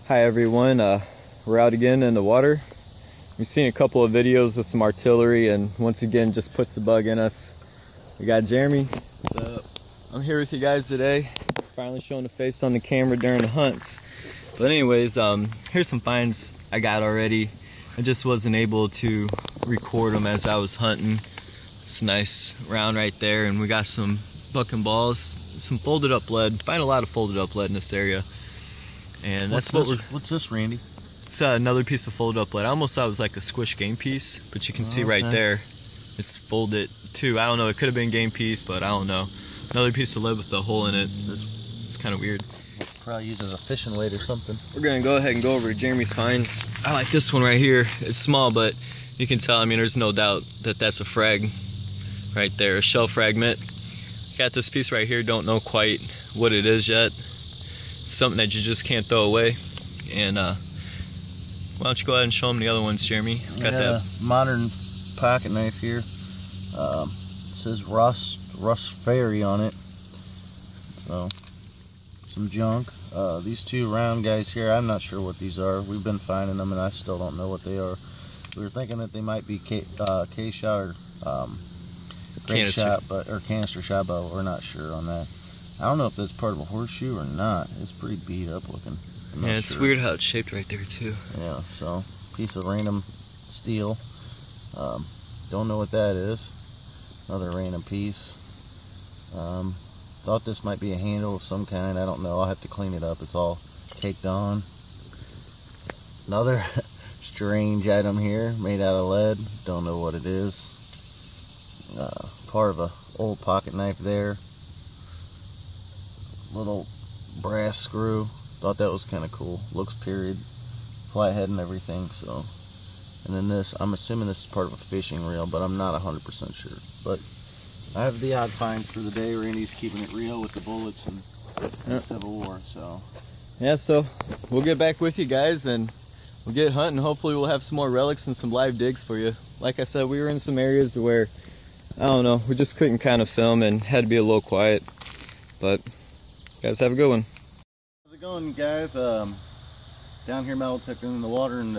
Hi everyone, we're out again in the water. We've seen a couple of videos of some artillery, and once again just puts the bug in us. We got Jeremy. What's up? I'm here with you guys today. Finally showing the face on the camera during the hunts. But anyways, here's some finds I got already. I just wasn't able to record them as I was hunting. It's a nice round right there, and we got some buck and balls, some folded up lead. Find a lot of folded up lead in this area. And that's what's this, Randy? It's another piece of folded up lead. I almost thought it was like a squish game piece, but you can see right there, it's folded too. I don't know, it could have been game piece, but I don't know. Another piece of lead with a hole in it. It's kind of weird. Probably used as a fishing weight or something. We're gonna go ahead and go over Jeremy's finds. I like this one right here. It's small, but you can tell, I mean, there's no doubt that that's a frag right there, a shell fragment. Got this piece right here, don't know quite what it is yet. Something that you just can't throw away. And why don't you go ahead and show them the other ones, Jeremy? Got that modern pocket knife here. It says Rust Fairy on it. So some junk. These two round guys here, I'm not sure what these are. We've been finding them and I still don't know what they are. We were thinking that they might be K-shot or grape shot, or canister shot, but we're not sure on that. I don't know if that's part of a horseshoe or not. It's pretty beat up looking. Yeah, it's weird how it's shaped right there too. Yeah, so piece of random steel. Don't know what that is. Another random piece. Thought this might be a handle of some kind. I don't know. I'll have to clean it up. It's all caked on. Another strange item here, made out of lead. Don't know what it is. Part of a old pocket knife there. Little brass screw. Thought that was kind of cool. Looks period, flathead and everything. So, and then this, I'm assuming this is part of a fishing reel, but I'm not 100% sure. But I have the odd finds for the day. Randy's keeping it real with the bullets and Civil War. So yeah, so we'll get back with you guys and we'll get hunting. Hopefully we'll have some more relics and some live digs for you. Like I said, we were in some areas where, I don't know, we just couldn't kind of film and had to be a little quiet. But guys, have a good one. How's it going, guys? Down here, Maltec in the water, and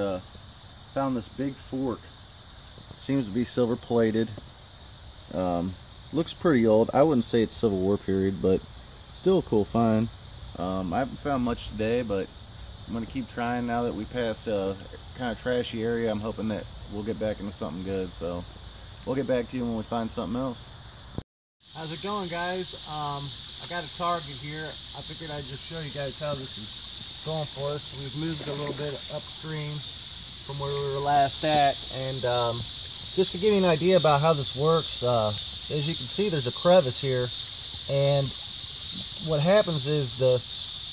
found this big fork. Seems to be silver plated. Looks pretty old. I wouldn't say it's Civil War period, but still a cool find. I haven't found much today, but I'm gonna keep trying. Now that we passed a kind of trashy area, I'm hoping that we'll get back into something good. So we'll get back to you when we find something else. How's it going, guys? I got a target here. I figured I'd just show you guys how this is going for us. We've moved a little bit upstream from where we were last at, and just to give you an idea about how this works, as you can see, there's a crevice here, and what happens is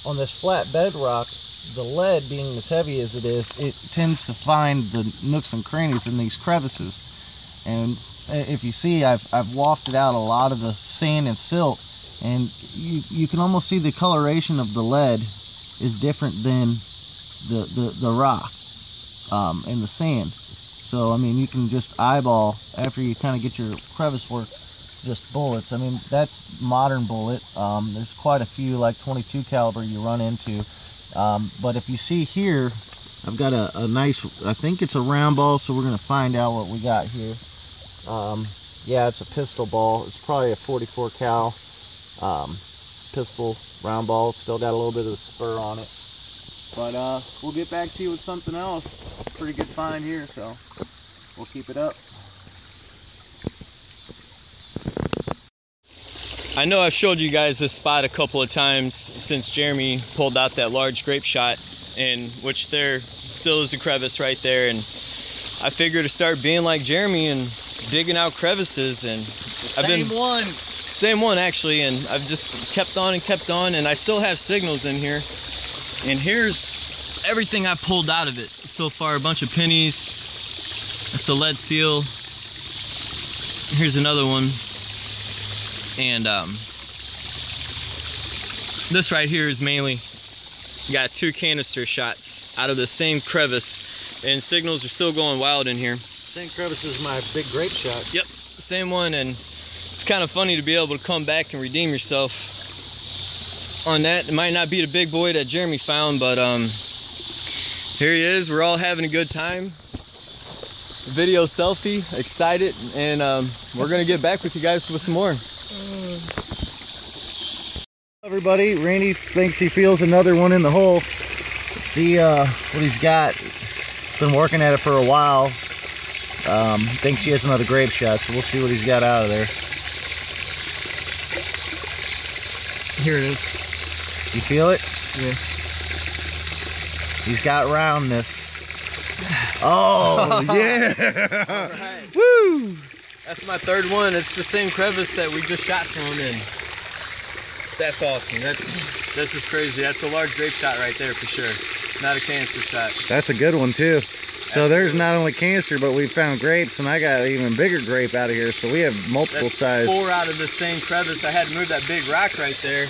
on this flat bedrock, the lead being as heavy as it is, it tends to find the nooks and crannies in these crevices. And if you see, I've wafted out a lot of the sand and silt, and you can almost see the coloration of the lead is different than the rock and the sand. So I mean, you can just eyeball, after you kind of get your crevice work, just bullets. I mean, that's modern bullet. There's quite a few, like 22 caliber you run into. But if you see here, I've got a nice, I think it's a round ball, so we're going to find out what we got here. Yeah, it's a pistol ball. It's probably a 44 cal pistol round ball. Still got a little bit of the spur on it. But we'll get back to you with something else. Pretty good find here, so we'll keep it up. I know I've showed you guys this spot a couple of times since Jeremy pulled out that large grape shot, in which there still is a crevice right there, and I figured to start being like Jeremy and digging out crevices, and same one actually, and I've just kept on and kept on, and I still have signals in here. And here's everything I've pulled out of it so far. A bunch of pennies. That's a lead seal. Here's another one. And this right here is mainly got 2 canister shots out of the same crevice, and signals are still going wild in here. Same crevice as my big grape shot. Yep, same one, and it's kind of funny to be able to come back and redeem yourself on that. It might not be the big boy that Jeremy found, but Here he is. We're all having a good time. Video selfie, excited, and we're gonna get back with you guys with some more. Everybody, Randy thinks he feels another one in the hole. Let's see what he's got. Been working at it for a while. Thinks he has another grape shot, so we'll see what he's got out of there. Here it is. You feel it? Yeah. He's got roundness. Oh, yeah! Right. Woo! That's my third one. It's the same crevice that we just shot from, and that's awesome. This is crazy. That's a large grape shot right there for sure. Not a canister shot. That's a good one too. So there's not only canister, but we found grapes, and I got an even bigger grape out of here. So we have multiple size. 4 out of the same crevice. I had to move that big rock right there.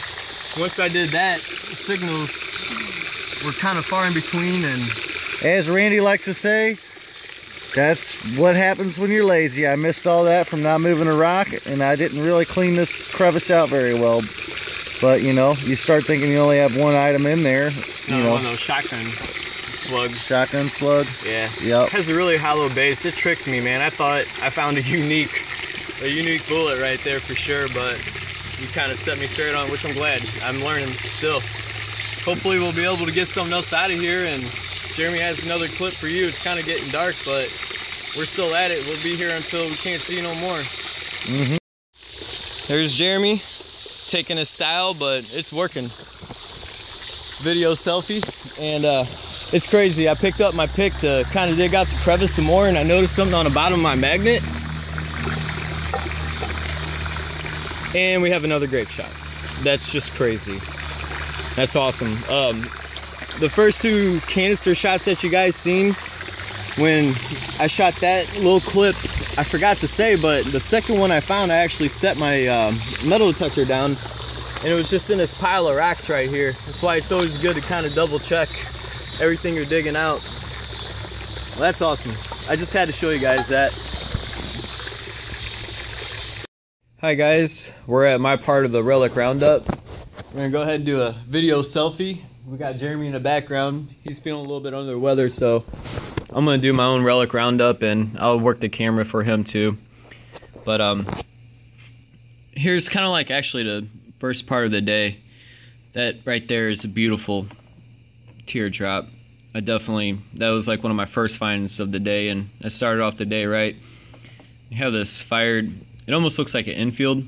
Once I did that, the signals were kind of far in between, and as Randy likes to say, that's what happens when you're lazy. I missed all that from not moving a rock, and I didn't really clean this crevice out very well. But you know, you start thinking you only have one item in there. You know, one of those shotgun slugs. Shotgun slug. Yeah. Yep. It has a really hollow base. It tricked me, man. I thought I found a unique bullet right there for sure, but you kind of set me straight on, which I'm glad. I'm learning still. Hopefully we'll be able to get something else out of here, and Jeremy has another clip for you. It's kind of getting dark, but we're still at it. We'll be here until we can't see no more. Mm-hmm. There's Jeremy, taking his style, but it's working. Video selfie, and it's crazy. I picked up my pick to kind of dig out the crevice some more, and I noticed something on the bottom of my magnet. And we have another grape shot. That's just crazy. That's awesome. The first 2 canister shots that you guys seen, when I shot that little clip, I forgot to say, but the second one I found, I actually set my metal detector down, and it was just in this pile of rocks right here. That's why it's always good to kind of double check everything you're digging out. Well, that's awesome. I just had to show you guys that. Hi guys, we're at my part of the relic roundup. We're gonna go ahead and do a video selfie. We got Jeremy in the background. He's feeling a little bit under the weather, so I'm gonna do my own relic roundup, and I'll work the camera for him too. But here's kind of like actually the first part of the day. That right there is a beautiful teardrop. That was like one of my first finds of the day, and I started off the day right. I have this fired, it almost looks like an infield,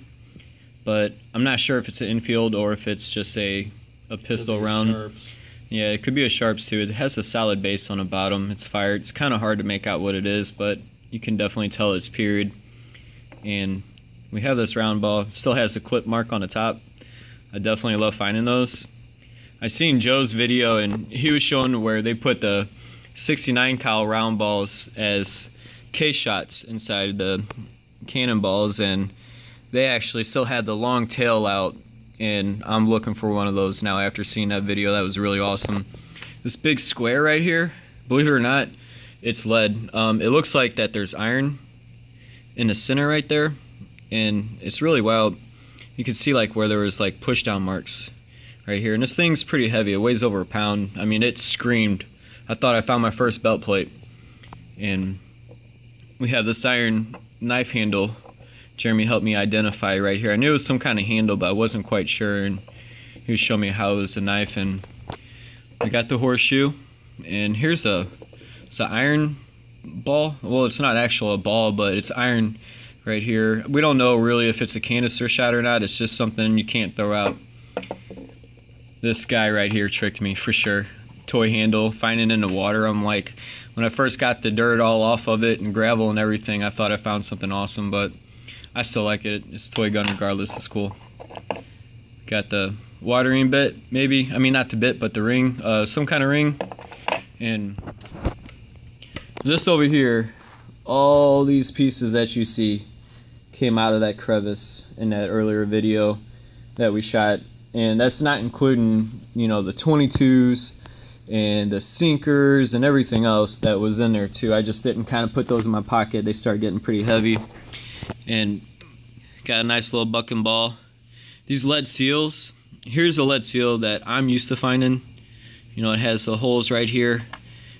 but I'm not sure if it's an infield or if it's just a pistol round. Sharps. Yeah, it could be a Sharps too. It has a solid base on the bottom. It's fired. It's kind of hard to make out what it is, but you can definitely tell it's period. And we have this round ball. It still has a clip mark on the top. I definitely love finding those. I seen Joe's video, and he was showing where they put the 69 cal round balls as case shots inside the cannonballs, and they actually still had the long tail out, and I'm looking for one of those now after seeing that video. That was really awesome. This big square right here, believe it or not, it's lead. It looks like that there's iron in the center right there, and it's really wild. You can see like where there was like push down marks right here, and this thing's pretty heavy. It weighs over a pound. I mean, it screamed. I thought I found my first belt plate. And we have this iron knife handle Jeremy helped me identify right here. I knew it was some kind of handle, but I wasn't quite sure, and he was showing me how it was a knife. And we got the horseshoe, and here's it's an iron ball. Well, it's not actual a ball, but it's iron right here. We don't know really if it's a canister shot or not. It's just something you can't throw out. This guy right here tricked me for sure. Toy handle, finding it in the water. I'm like, when I first got the dirt all off of it and gravel and everything, I thought I found something awesome, but I still like it. It's a toy gun regardless. It's cool. Got the watering bit, maybe. I mean, not the bit, but the ring. Some kind of ring. And this over here, all these pieces that you see came out of that crevice in that earlier video that we shot. And that's not including, you know, the 22s and the sinkers and everything else that was in there too. I just didn't kind of put those in my pocket. They start getting pretty heavy. And got a nice little bucking ball. These lead seals, here's a lead seal that I'm used to finding. You know, it has the holes right here,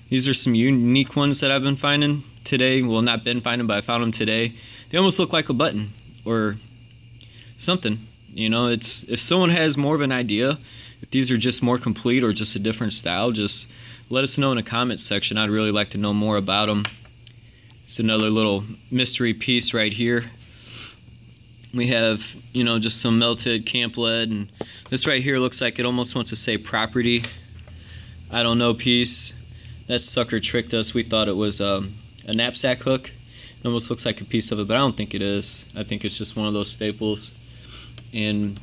These are some unique ones that I've been finding today. Well, not been finding, but I found them today. They almost look like a button or something. You know, it's, if someone has more of an idea, if these are just more complete or just a different style, just let us know in the comments section. I'd really like to know more about them. It's another little mystery piece right here. We have, you know, just some melted camp lead, and this right here looks like it almost wants to say property. I don't know piece. That sucker tricked us. We thought it was a knapsack hook. It almost looks like a piece of it, but I don't think it is. I think it's just one of those staples. And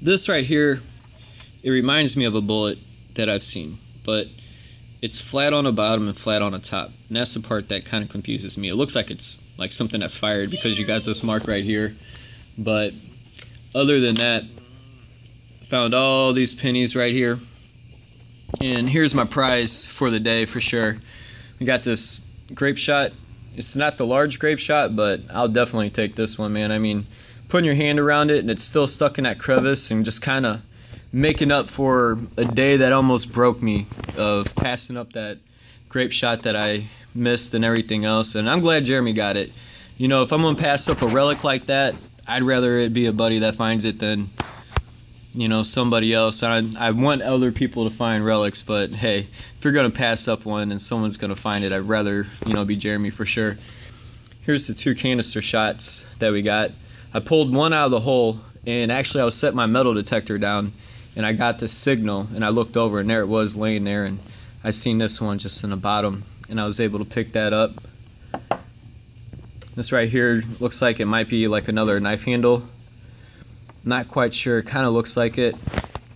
this right here, it reminds me of a bullet that I've seen, but it's flat on the bottom and flat on the top. And that's the part that kind of confuses me. It looks like it's like something that's fired because you got this mark right here. But other than that, found all these pennies right here. And here's my prize for the day for sure. We got this grape shot. It's not the large grape shot, but I'll definitely take this one, man. I mean, putting your hand around it and it's still stuck in that crevice and just kind of making up for a day that almost broke me of passing up that grape shot that I missed and everything else. And I'm glad Jeremy got it. You know, if I'm gonna pass up a relic like that, I'd rather it be a buddy that finds it than, you know, somebody else. I want other people to find relics, but hey, if you're gonna pass up one and someone's gonna find it, I'd rather, you know, be Jeremy for sure. Here's the 2 canister shots that we got. I pulled one out of the hole, and actually I was setting my metal detector down, and I got this signal, and I looked over, and there it was laying there, and I seen this one just in the bottom, and I was able to pick that up. This right here looks like it might be like another knife handle. Not quite sure, kind of looks like it.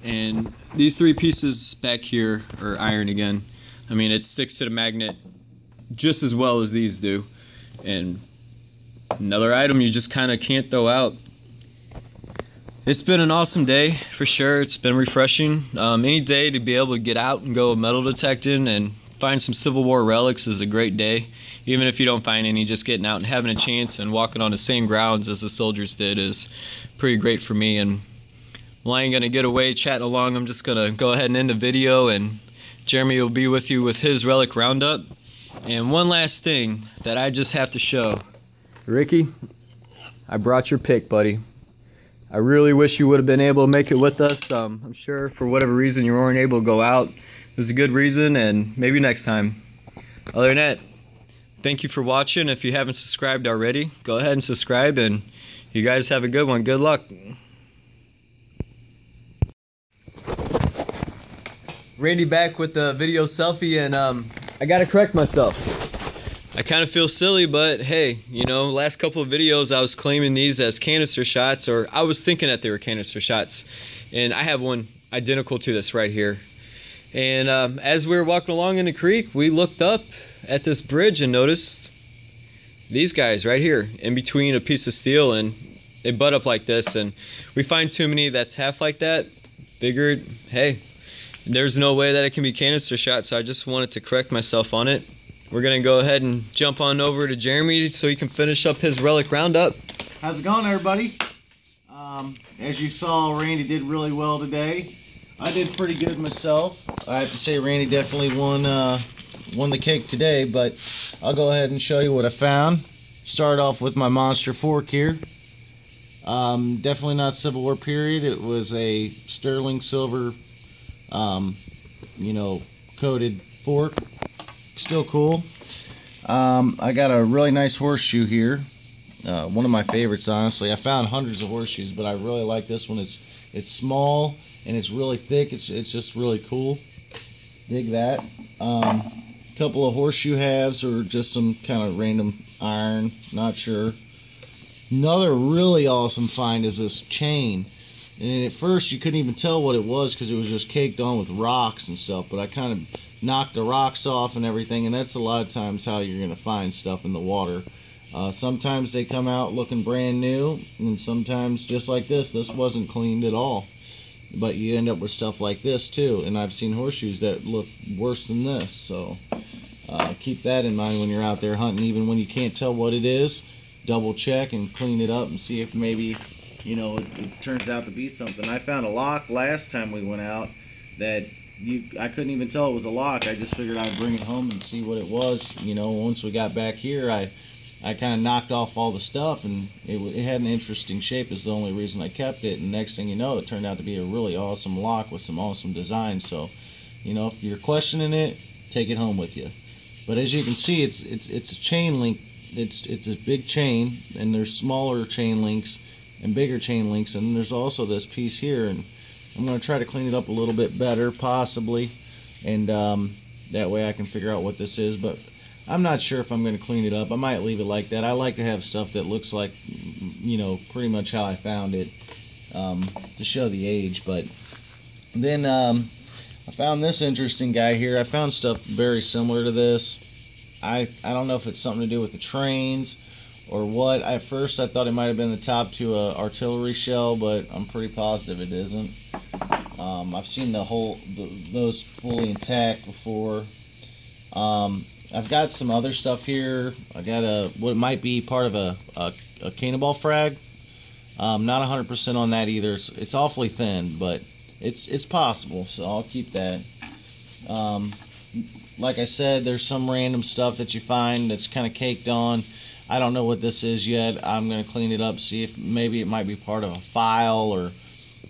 And these 3 pieces back here are iron again. I mean, it sticks to the magnet just as well as these do. And another item you just kind of can't throw out. It's been an awesome day for sure. It's been refreshing. Any day to be able to get out and go metal detecting and find some Civil War relics is a great day. Even if you don't find any, just getting out and having a chance and walking on the same grounds as the soldiers did is pretty great for me. And well, I ain't gonna get away chatting along. I'm just gonna go ahead and end the video, and Jeremy will be with you with his relic roundup. And one last thing that I just have to show. Ricky, I brought your pick, buddy. I really wish you would have been able to make it with us. I'm sure for whatever reason you weren't able to go out. It was a good reason, and maybe next time. Other than that, thank you for watching. If you haven't subscribed already, go ahead and subscribe, and you guys have a good one. Good luck. Randy back with the video selfie, and I gotta correct myself. I kind of feel silly, but hey, you know, last couple of videos I was claiming these as canister shots, or I was thinking that they were canister shots, and I have one identical to this right here. And as we were walking along in the creek, we looked up at this bridge and noticed these guys right here in between a piece of steel, and they butt up like this, and we find too many that's half like that. Figured, hey, there's no way that it can be canister shot, so I just wanted to correct myself on it. We're gonna go ahead and jump on over to Jeremy so he can finish up his relic roundup. How's it going, everybody? As you saw, Randy did really well today. I did pretty good myself. I have to say Randy definitely won the cake today, but I'll go ahead and show you what I found. Start off with my monster fork here. Definitely not Civil War period. It was a sterling silver, you know, coated fork. Still cool. I got a really nice horseshoe here. One of my favorites, honestly. I found hundreds of horseshoes, but I really like this one. It's small and it's really thick. It's just really cool. Dig that. Couple of horseshoe halves, or just some kind of random iron, not sure. Another really awesome find is this chain, and at first you couldn't even tell what it was because it was just caked on with rocks and stuff, but I kind of knocked the rocks off and everything, and that's a lot of times how you're going to find stuff in the water. Sometimes they come out looking brand new, and sometimes just like this wasn't cleaned at all, but you end up with stuff like this too. And I've seen horseshoes that look worse than this, so keep that in mind when you're out there hunting. Even when you can't tell what it is, double check and clean it up and see if maybe, you know, it turns out to be something. I found a lock last time we went out that I couldn't even tell it was a lock. I just figured I'd bring it home and see what it was. You know, once we got back here, I kind of knocked off all the stuff, and it had an interesting shape is the only reason I kept it. And next thing you know, it turned out to be a really awesome lock with some awesome design. So, you know, if you're questioning it, take it home with you. But as you can see, it's a chain link. It's a big chain, and there's smaller chain links and bigger chain links, and there's also this piece here, and I'm going to try to clean it up a little bit better, possibly, and that way I can figure out what this is. But I'm not sure if I'm going to clean it up. I might leave it like that. I like to have stuff that looks like, you know, pretty much how I found it, to show the age. But then I found this interesting guy here. I found stuff very similar to this. I don't know if it's something to do with the trains or what. At first I thought it might have been the top to an artillery shell, but I'm pretty positive it isn't. I've seen those fully intact before. I've got some other stuff here. I got what might be part of a cannonball frag. Not 100% on that either. It's awfully thin, but it's possible, so I'll keep that. Like I said, there's some random stuff that you find that's kind of caked on. I don't know what this is yet. I'm going to clean it up, see if maybe it might be part of a file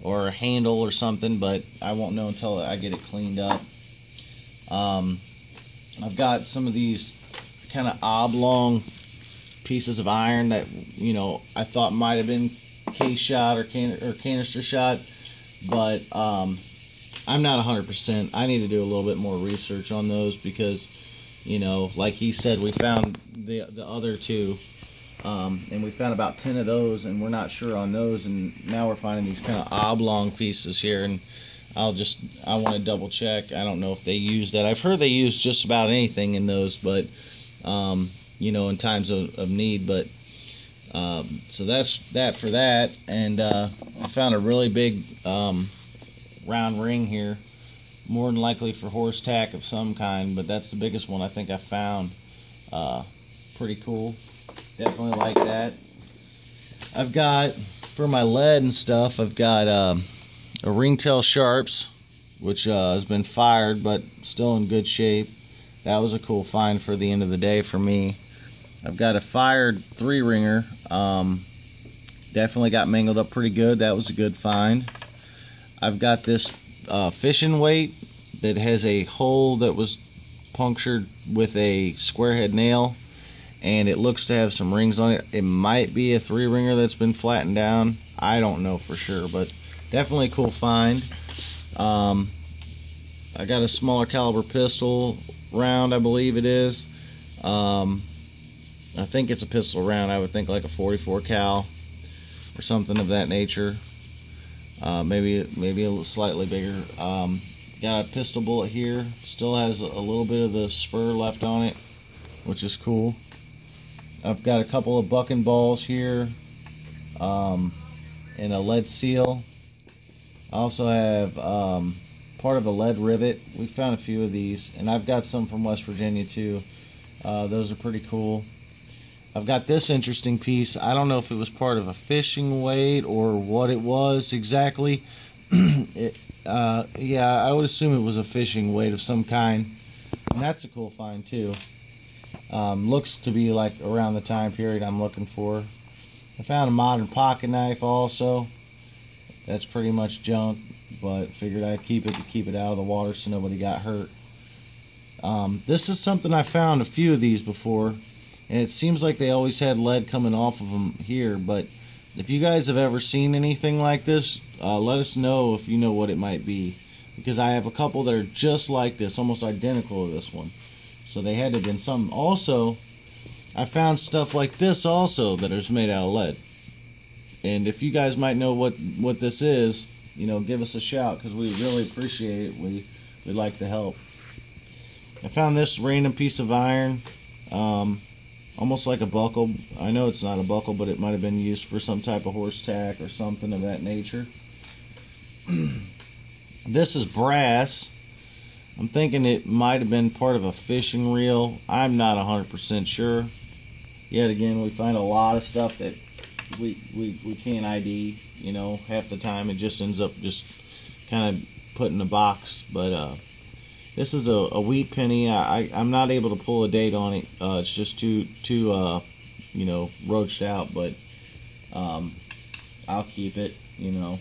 or a handle or something, but I won't know until I get it cleaned up. I've got some of these kind of oblong pieces of iron that, you know, I thought might have been case shot or canister shot, but I'm not 100%. I need to do a little bit more research on those because, you know, like he said, we found the other two, and we found about 10 of those, and we're not sure on those, and now we're finding these kind of oblong pieces here, and I want to double check. I don't know if they use that. I've heard they use just about anything in those, but you know, in times of need. But so that's that for that. And I found a really big round ring here, more than likely for horse tack of some kind, but that's the biggest one I think I found. Pretty cool, definitely like that. I've got, for my lead and stuff, I've got a ringtail sharps, which has been fired but still in good shape. That was a cool find for the end of the day for me. I've got a fired 3-ringer, definitely got mangled up pretty good. That was a good find. I've got this fishing weight that has a hole that was punctured with a square head nail, and it looks to have some rings on it. It might be a 3-ringer that's been flattened down. I don't know for sure, but definitely a cool find. I got a smaller caliber pistol round, I believe it is. I think it's a pistol round. I would think like a 44 cal or something of that nature. Maybe a little slightly bigger. Got a pistol bullet here. Still has a little bit of the spur left on it, which is cool. I've got a couple of bucking balls here, and a lead seal. I also have part of a lead rivet. We found a few of these, and I've got some from West Virginia too. Those are pretty cool. I've got this interesting piece. I don't know if it was part of a fishing weight or what it was exactly. Yeah, I would assume it was a fishing weight of some kind, and that's a cool find too. Looks to be like around the time period I'm looking for. I found a modern pocket knife also. That's pretty much junk, but figured I'd keep it out of the water so nobody got hurt. This is something I found a few of these before, and it seems like they always had lead coming off of them here, but if you guys have ever seen anything like this, let us know if you know what it might be, because I have a couple that are just like this, almost identical to this one. So they had to have been some. Also, I found stuff like this also that is made out of lead. And if you guys might know what this is, you know, give us a shout, because we really appreciate it. We'd like to help. I found this random piece of iron, almost like a buckle. I know it's not a buckle, but it might have been used for some type of horse tack or something of that nature. This is brass. I'm thinking it might have been part of a fishing reel. I'm not 100% sure. Yet again, we find a lot of stuff that we can't ID. You know, half the time it just ends up just kind of put in a box. But this is a wheat penny. I'm not able to pull a date on it. It's just too you know, roached out. But I'll keep it. You know,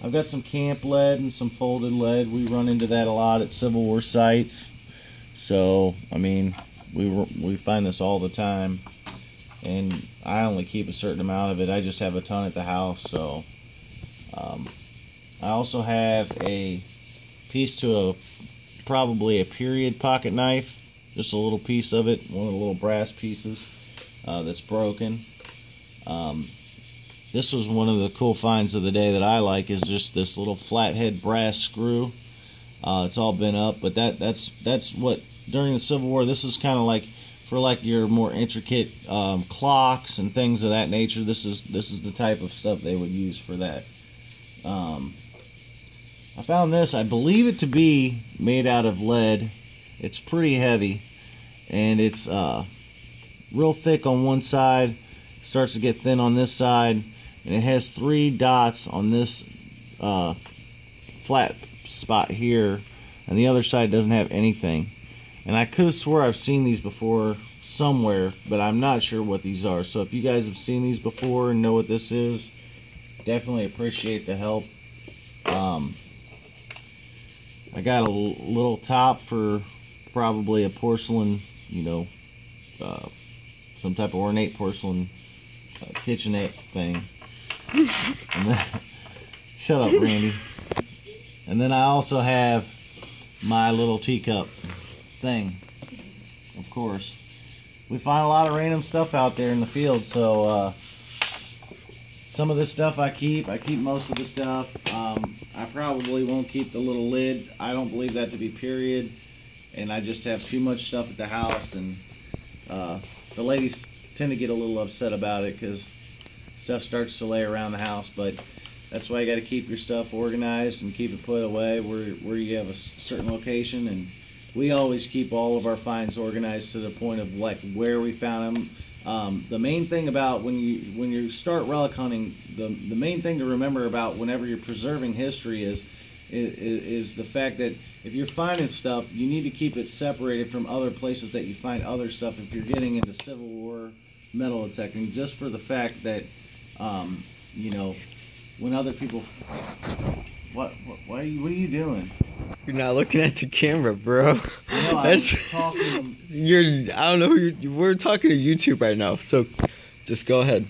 I've got some camp lead and some folded lead. We run into that a lot at Civil War sites. So I mean, we find this all the time. And I only keep a certain amount of it. I just have a ton at the house. So I also have a piece to probably a period pocket knife, just a little piece of it, one of the little brass pieces that's broken. This was one of the cool finds of the day that I like, is just this little flathead brass screw. It's all bent up, but that's what, during the Civil War, this is kind of like for like your more intricate clocks and things of that nature. This is the type of stuff they would use for that. I found this. I believe it to be made out of lead. It's pretty heavy, and it's real thick on one side, starts to get thin on this side, and it has 3 dots on this flat spot here, and the other side doesn't have anything. And I could have swore I've seen these before somewhere, but I'm not sure what these are. So if you guys have seen these before and know what this is, definitely appreciate the help. I got a little top for probably a porcelain, you know, some type of ornate porcelain kitchenette thing. And then, shut up, Randy. And then I also have my little teacup thing, of course. We find a lot of random stuff out there in the field, so some of this stuff I keep most of the stuff. I probably won't keep the little lid. I don't believe that to be period, and I just have too much stuff at the house, and the ladies tend to get a little upset about it because stuff starts to lay around the house. But that's why you got to keep your stuff organized and keep it put away where you have a certain location. And we always keep all of our finds organized to the point of like where we found them. The main thing about when you start relic hunting, the main thing to remember about whenever you're preserving history is the fact that if you're finding stuff, you need to keep it separated from other places that you find other stuff. If you're getting into Civil War metal detecting, just for the fact that you know, when other people, what are you doing? You're not looking at the camera, bro. I know, I was talking. I don't know who we're talking to YouTube right now, so just go ahead.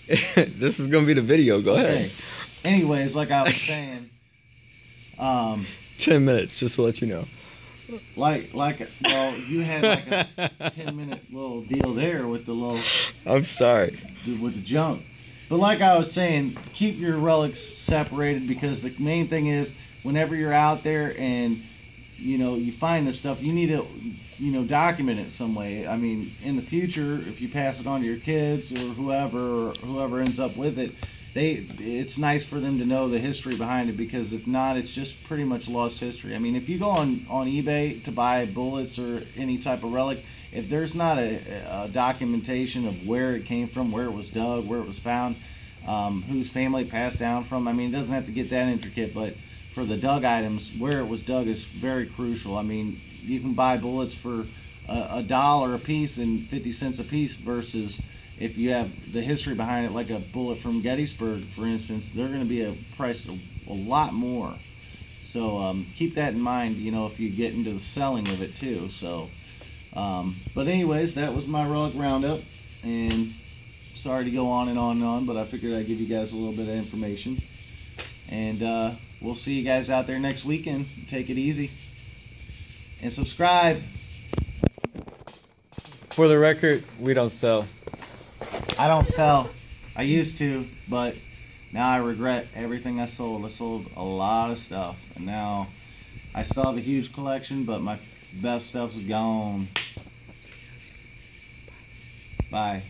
This is gonna be the video. Go ahead. Anyways, like I was saying, 10 minutes, just to let you know. Well, you had like a 10-minute little deal there with the little. I'm sorry. With the junk. But like I was saying, keep your relics separated, because the main thing is whenever you're out there and you know you find this stuff, you need to, you know, document it some way. I mean, in the future, if you pass it on to your kids or whoever ends up with it, it's nice for them to know the history behind it, because if not, it's just pretty much lost history. I mean, if you go on eBay to buy bullets or any type of relic, if there's not a documentation of where it came from, where it was dug, where it was found, whose family it passed down from, I mean, it doesn't have to get that intricate, but for the dug items, where it was dug is very crucial. I mean, you can buy bullets for $1 a piece and 50 cents a piece, versus if you have the history behind it, like a bullet from Gettysburg, for instance, they're going to be a price a lot more. So keep that in mind, you know, if you get into the selling of it too. So, but anyways, that was my relic roundup, and sorry to go on and on and on, but I figured I'd give you guys a little bit of information. And we'll see you guys out there next weekend. Take it easy and subscribe. For the record, we don't sell. I don't sell. I used to, but now I regret everything I sold. I sold a lot of stuff, and now I still have a huge collection, but my best stuff's gone. Bye.